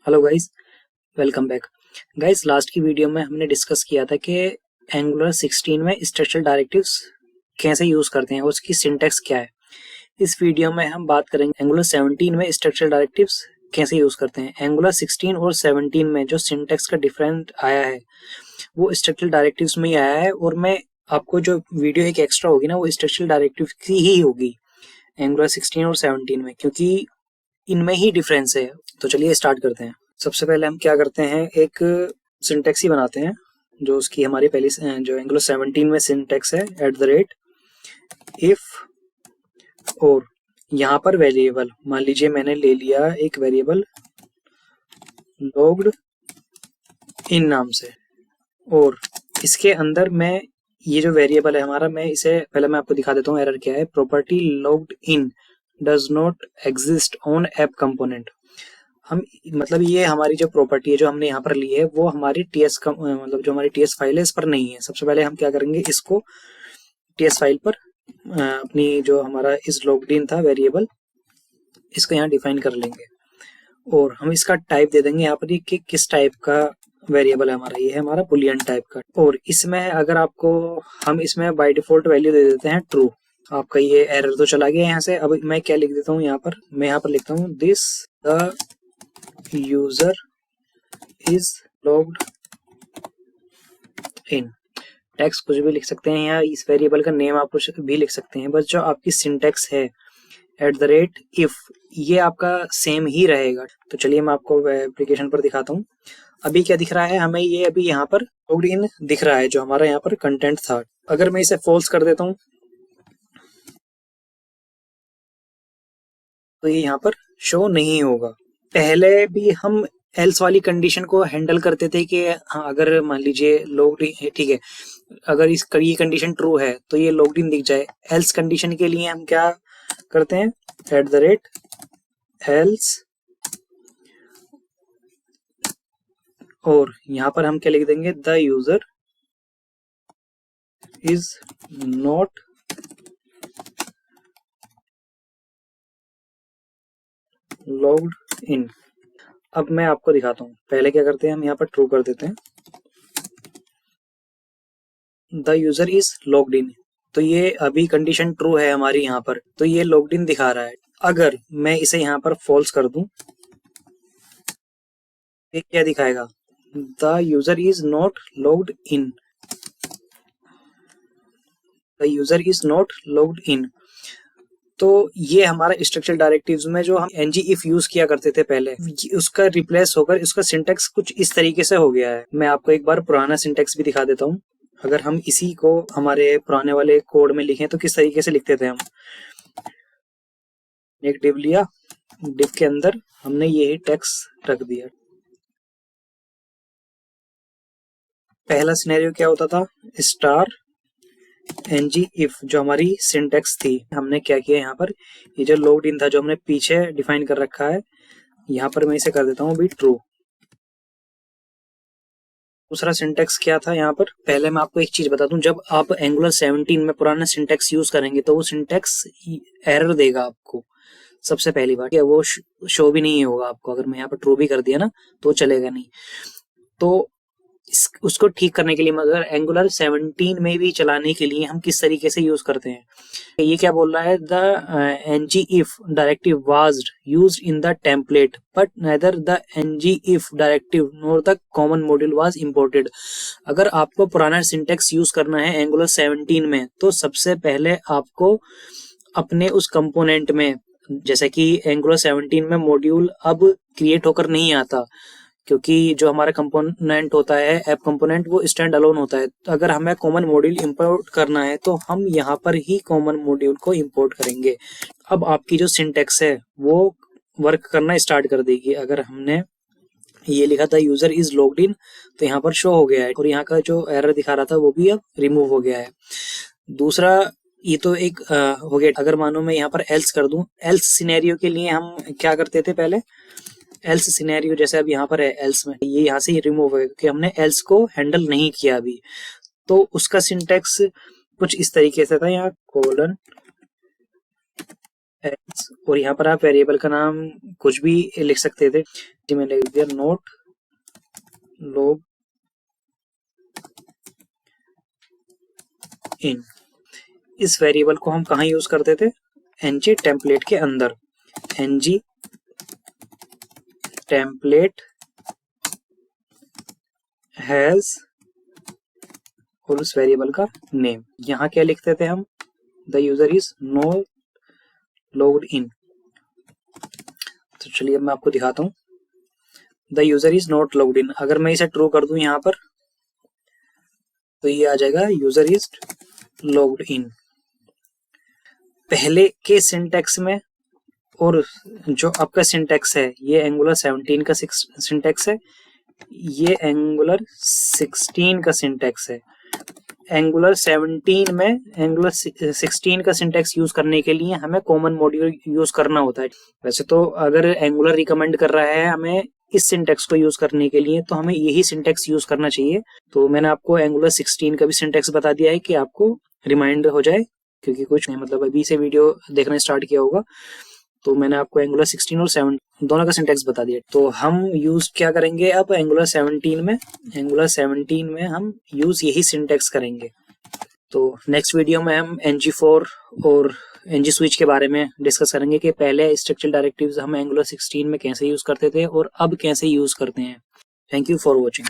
Hello guys, welcome back. Guys, last की video में हमने डिस्कस किया था कि एंगुलर 16 में स्ट्रक्चरल डायरेक्टिव्स कैसे यूज करते हैं और उसकी सिंटैक्स क्या है। इस वीडियो में हम बात करेंगे एंगुलर 17 में स्ट्रक्चरल डायरेक्टिव्स कैसे यूज करते हैं। एंगुलर 16 और 17 में जो सिंटैक्स का डिफरेंट आया है वो स्ट्रक्चरल डायरेक्टिव्स में ही आया है, और मैं आपको जो वीडियो एक एक्स्ट्रा होगी ना वो स्ट्रक्चरल डायरेक्टिव की ही होगी एंगुलर 16 और 17 में, क्योंकि इनमें ही डिफरेंस है। तो चलिए स्टार्ट करते हैं। सबसे पहले हम क्या करते हैं, एक सिंटेक्स ही बनाते हैं जो उसकी हमारी पहली जो एंगुलर 17 में सिंटेक्स है, एट द रेट इफ, और यहाँ पर वेरिएबल मान लीजिए मैंने ले लिया एक वेरिएबल लॉग्ड इन नाम से, और इसके अंदर मैं ये जो वेरिएबल है हमारा, मैं इसे पहले मैं आपको दिखा देता हूँ एरर क्या है। Property logged in does not exist on app component. हम मतलब ये हमारी जो प्रॉपर्टी है जो हमने यहाँ पर ली है वो हमारी टीएस का मतलब जो हमारी टीएस फाइल है इस पर नहीं है। सबसे पहले हम क्या करेंगे, इसको टीएस फाइल पर अपनी जो हमारा इस लॉग्ड इन था वेरिएबल, इसको यहाँ डिफाइन कर लेंगे, और हम इसका टाइप दे देंगे यहाँ पर कि किस टाइप का वेरिएबल है हमारा। ये है हमारा बुलियन टाइप का, और इसमें अगर आपको हम इसमें बाय डिफॉल्ट वैल्यू दे देते हैं ट्रू। आपका ये एरर तो चला गया यहाँ से। अब मैं क्या लिख देता हूँ यहाँ पर, मैं यहाँ पर लिखता हूँ this the user is logged in. Text कुछ भी लिख सकते हैं, या इस वेरिएबल का नेम आप कुछ भी लिख सकते हैं, बस जो आपकी सिंटेक्स है एट द रेट इफ, ये आपका सेम ही रहेगा। तो चलिए मैं आपको एप्लीकेशन पर दिखाता हूँ। अभी क्या दिख रहा है हमें, ये अभी यहाँ पर लॉग्ड इन दिख रहा है जो हमारा यहाँ पर कंटेंट था। अगर मैं इसे फॉल्स कर देता हूँ तो ये यहाँ पर शो नहीं होगा। पहले भी हम एल्स वाली कंडीशन को हैंडल करते थे कि हाँ, अगर मान लीजिए लॉग्ड इन, ठीक है, अगर इस ये कंडीशन ट्रू है तो ये लॉग्ड इन दिख जाए। एल्स कंडीशन के लिए हम क्या करते हैं, एट द रेट एल्स, और यहाँ पर हम क्या लिख देंगे, the user is not logged इन। अब मैं आपको दिखाता हूँ, पहले क्या करते हैं हम यहाँ पर ट्रू कर देते हैं, the user is logged in. तो ये अभी कंडीशन ट्रू है हमारी यहाँ पर, तो ये लॉग्ड इन दिखा रहा है। अगर मैं इसे यहाँ पर फॉल्स कर दूं, ये क्या दिखाएगा, the user is not logged in, the user is not logged in. तो ये हमारा स्ट्रक्चरल डायरेक्टिव्स में जो हम एनजी इफ यूज किया करते थे पहले, उसका रिप्लेस होकर इसका सिंटेक्स कुछ इस तरीके से हो गया है। मैं आपको एक बार पुराना सिंटेक्स भी दिखा देता हूँ। अगर हम इसी को हमारे पुराने वाले कोड में लिखें तो किस तरीके से लिखते थे हम, एक डिव लिया, डिव के अंदर हमने यही टेक्स्ट रख दिया। पहला सिनेरियो क्या होता था, स्टार एनजी इफ, जो हमारी सिंटेक्स थी। हमने क्या किया यहाँ पर, ये जो लॉग्ड इन था जो हमने पीछे डिफाइन कर रखा है, यहाँ पर मैं इसे कर देता हूँ भी ट्रू। दूसरा सिंटेक्स क्या था यहाँ पर, पहले मैं आपको एक चीज बता दूं, जब आप एंगुलर 17 में पुराना सिंटेक्स यूज करेंगे तो वो सिंटेक्स एरर देगा आपको। सबसे पहली बात, वो शो भी नहीं होगा आपको। अगर मैं यहाँ पर ट्रू भी कर दिया ना तो चलेगा नहीं। तो उसको ठीक करने के लिए, मगर एंगुलर 17 में भी चलाने के लिए हम किस तरीके से यूज करते हैं, ये क्या बोल रहा है, the NG if directive was used in the template but neither the NG if directive nor the common module was imported. अगर आपको पुराना सिंटेक्स यूज करना है एंगुलर 17 में तो सबसे पहले आपको अपने उस कंपोनेंट में, जैसे कि एंगुलर 17 में मॉड्यूल अब क्रिएट होकर नहीं आता, क्योंकि जो हमारा कंपोनेंट होता है ऐप कंपोनेंट वो स्टैंड अलोन होता है। तो अगर हमें कॉमन मॉड्यूल इंपोर्ट करना है तो हम यहाँ पर ही कॉमन मॉड्यूल को इंपोर्ट करेंगे। अब आपकी जो सिंटेक्स है वो वर्क करना स्टार्ट कर देगी। अगर हमने ये लिखा था यूजर इज लॉग्ड इन तो यहाँ पर शो हो गया है, और यहाँ का जो एरर दिखा रहा था वो भी अब रिमूव हो गया है। दूसरा, ये तो एक हो गया। अगर मानो मैं यहाँ पर एल्स कर दूं, एल्स सिनेरियो के लिए हम क्या करते थे पहले, एल्स सिनेरियो जैसे अब यहाँ पर है एल्स में, ये यहाँ से रिमूव हो गया क्योंकि हमने एल्स को हैंडल नहीं किया अभी। तो उसका सिंटेक्स कुछ इस तरीके से था, यहाँ कोलन एल्स, और यहाँ पर आप वेरिएबल का नाम कुछ भी लिख सकते थे, जी मैंने लिख दिया नोट लॉग इन। इस वेरिएबल को हम कहाँ यूज करते थे, एनजी टेम्पलेट के अंदर, एनजी टेम्पलेट हैज और उस वेरिएबल का नेम। यहाँ क्या लिखते थे हम, the user is no logged in. तो चलिए अब मैं आपको दिखाता हूँ, the user is not logged in. अगर मैं इसे ट्रू कर दूं यहाँ पर तो ये आ जाएगा यूजर इज लॉग्ड इन। पहले के सिंटैक्स में और जो आपका सिंटैक्स है, ये एंगुलर 17 का सिंटैक्स है, ये एंगुलर 16 का सिंटैक्स है। एंगुलर 17 में एंगुलर 16 का सिंटैक्स यूज करने के लिए हमें कॉमन मॉड्यूल यूज करना होता है। वैसे तो अगर एंगुलर रिकमेंड कर रहा है हमें इस सिंटैक्स को यूज करने के लिए, तो हमें यही सिंटैक्स यूज करना चाहिए। तो मैंने आपको एंगुलर 16 का भी सिंटैक्स बता दिया है कि आपको रिमाइंड हो जाए, क्योंकि कुछ नहीं मतलब अभी से वीडियो देखना स्टार्ट किया होगा, तो मैंने आपको एंगुलर 16 और 7 दोनों का सिंटैक्स बता दिया। तो हम यूज क्या करेंगे अब एंगुलर 17 में, एंगुलर 17 में हम यूज यही सिंटैक्स करेंगे। तो नेक्स्ट वीडियो में हम ng4 और ng स्विच के बारे में डिस्कस करेंगे कि पहले स्ट्रक्चरल डायरेक्टिव्स हम एंगुलर 16 में कैसे यूज करते थे और अब कैसे यूज करते हैं। Thank you for watching.